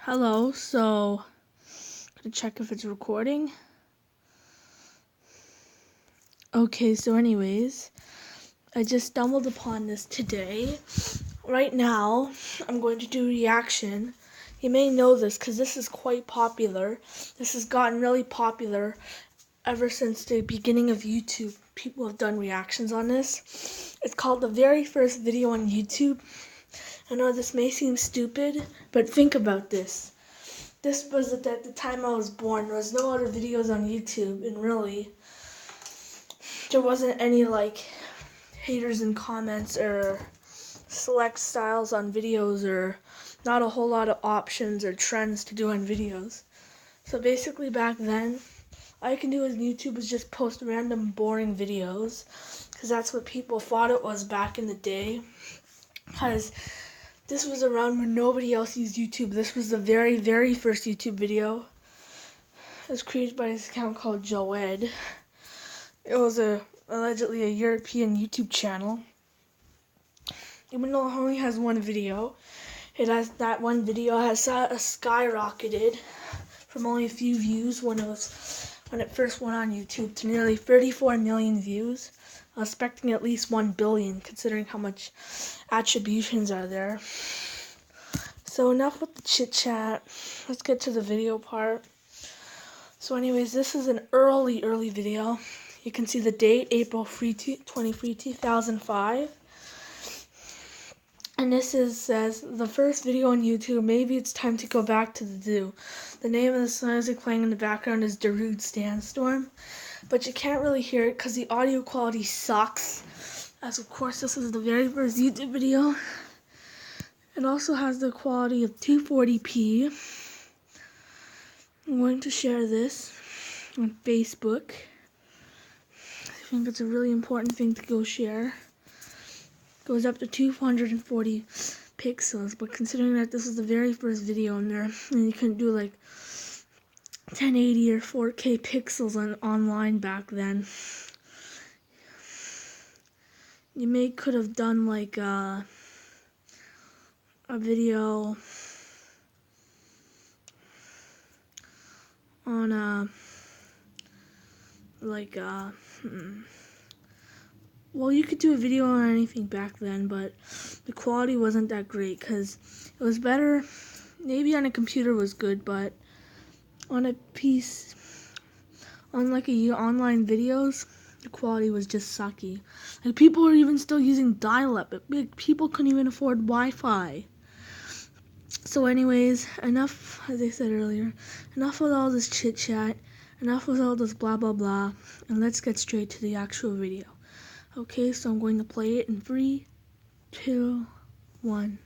Hello, so gonna check if it's recording. Okay, so anyways, I just stumbled upon this today. Right now, I'm going to do reaction. You may know this because this is quite popular. This has gotten really popular ever since the beginning of YouTube. People have done reactions on this. It's called the very first video on YouTube. I know this may seem stupid, but think about this. This was at the time I was born. There was no other videos on YouTube, and really, there wasn't any haters and comments or select styles on videos, or not a whole lot of options or trends to do on videos. So basically back then, all you can do on YouTube is just post random boring videos, because that's what people thought it was back in the day. Because this was around when nobody else used YouTube. This was the very, very first YouTube video. It was created by this account called Joed. It was allegedly a European YouTube channel. Even though it only has one video, that one video has skyrocketed from only a few views when it first went on YouTube to nearly 34 million views. I was expecting at least 1 billion, considering how much attributions are there. So enough with the chit chat. Let's get to the video part. So anyways, this is an early video. You can see the date, April 23, 2005. And this says, the first video on YouTube, maybe it's time to go back to the zoo. The name of the music playing in the background is Darude Sandstorm. But you can't really hear it because the audio quality sucks. As of course, this is the very first YouTube video. It also has the quality of 240p. I'm going to share this on Facebook. I think it's a really important thing to go share. It goes up to 240 pixels, but considering that this is the very first video on there, and you couldn't do 1080 or 4K pixels online back then, you could have done a video on well, you could do a video on anything back then, but the quality wasn't that great because it was better. Maybe on a computer was good, but on a piece, on online videos, the quality was just sucky. People were even still using dial-up. People couldn't even afford Wi-Fi. So anyways, enough, as I said earlier, enough with all this chit-chat, enough with all this blah blah blah, and let's get straight to the actual video. Okay, so I'm going to play it in 3, 2, 1.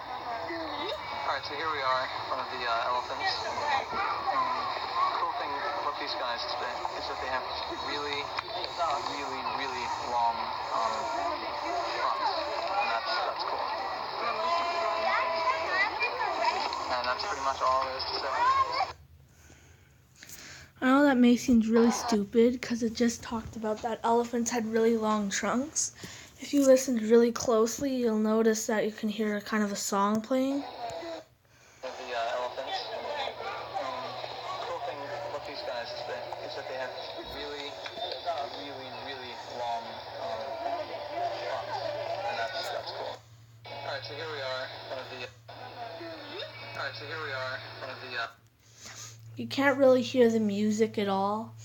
Alright, so here we are in front of the elephants. The cool thing about these guys is that they have really long fronts. And that's cool. And that's pretty much all there is to say. I know that may seem really stupid because it just talked about that elephants had really long trunks. If you listened really closely, you'll notice that you can hear kind of a song playing. The elephants. The cool thing about these guys is that they have really long fronts. And that's cool. Alright, so here we are in front of the You can't really hear the music at all.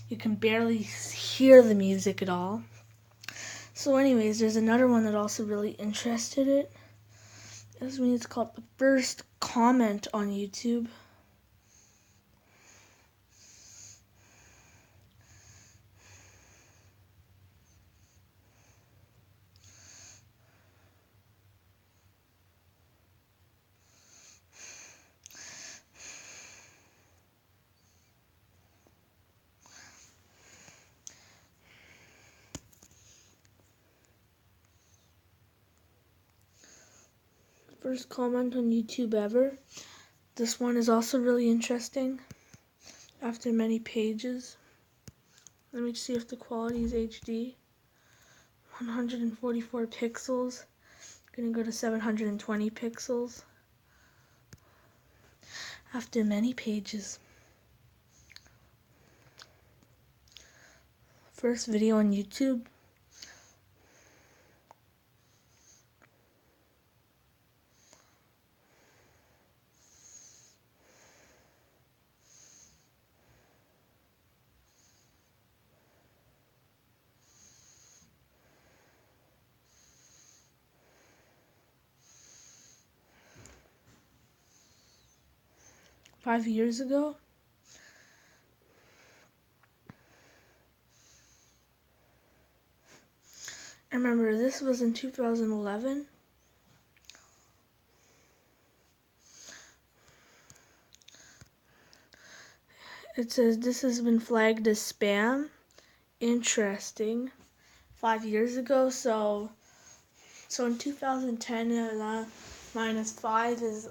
You can barely hear the music at all. So anyways, there's another one that also really interested it. It's called the first comment on YouTube. First comment on YouTube ever. This one is also really interesting. After many pages. Let me see if the quality is HD. 144 pixels. Gonna go to 720 pixels. after many pages. First video on YouTube. Five years ago. I remember this was in 2011. It says this has been flagged as spam. Interesting. 5 years ago, so in 2010, minus 5 is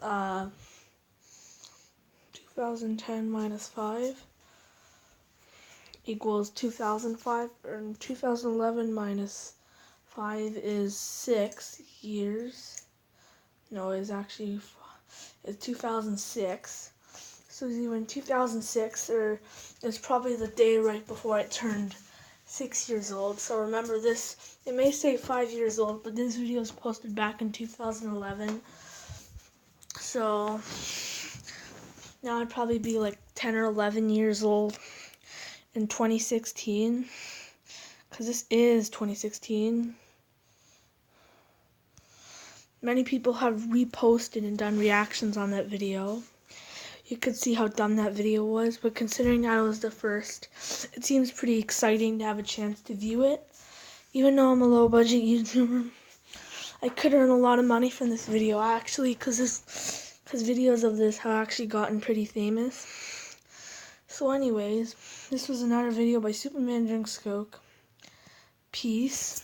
2010 minus 5 equals 2005, or 2011 minus 5 is 6 years. No, it's 2006. So it's either in 2006 or it's probably the day right before I turned 6 years old. So remember this, it may say 5 years old, but this video was posted back in 2011. So now I'd probably be like 10 or 11 years old in 2016, because this is 2016. Many people have reposted and done reactions on that video. You could see how dumb that video was, but considering that it was the first, it seems pretty exciting to have a chance to view it. Even though I'm a low budget YouTuber, I could earn a lot of money from this video actually, because videos of this have actually gotten pretty famous. So anyways, this was another video by Superman Drinks Coke. Peace,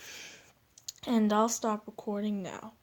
and I'll stop recording now.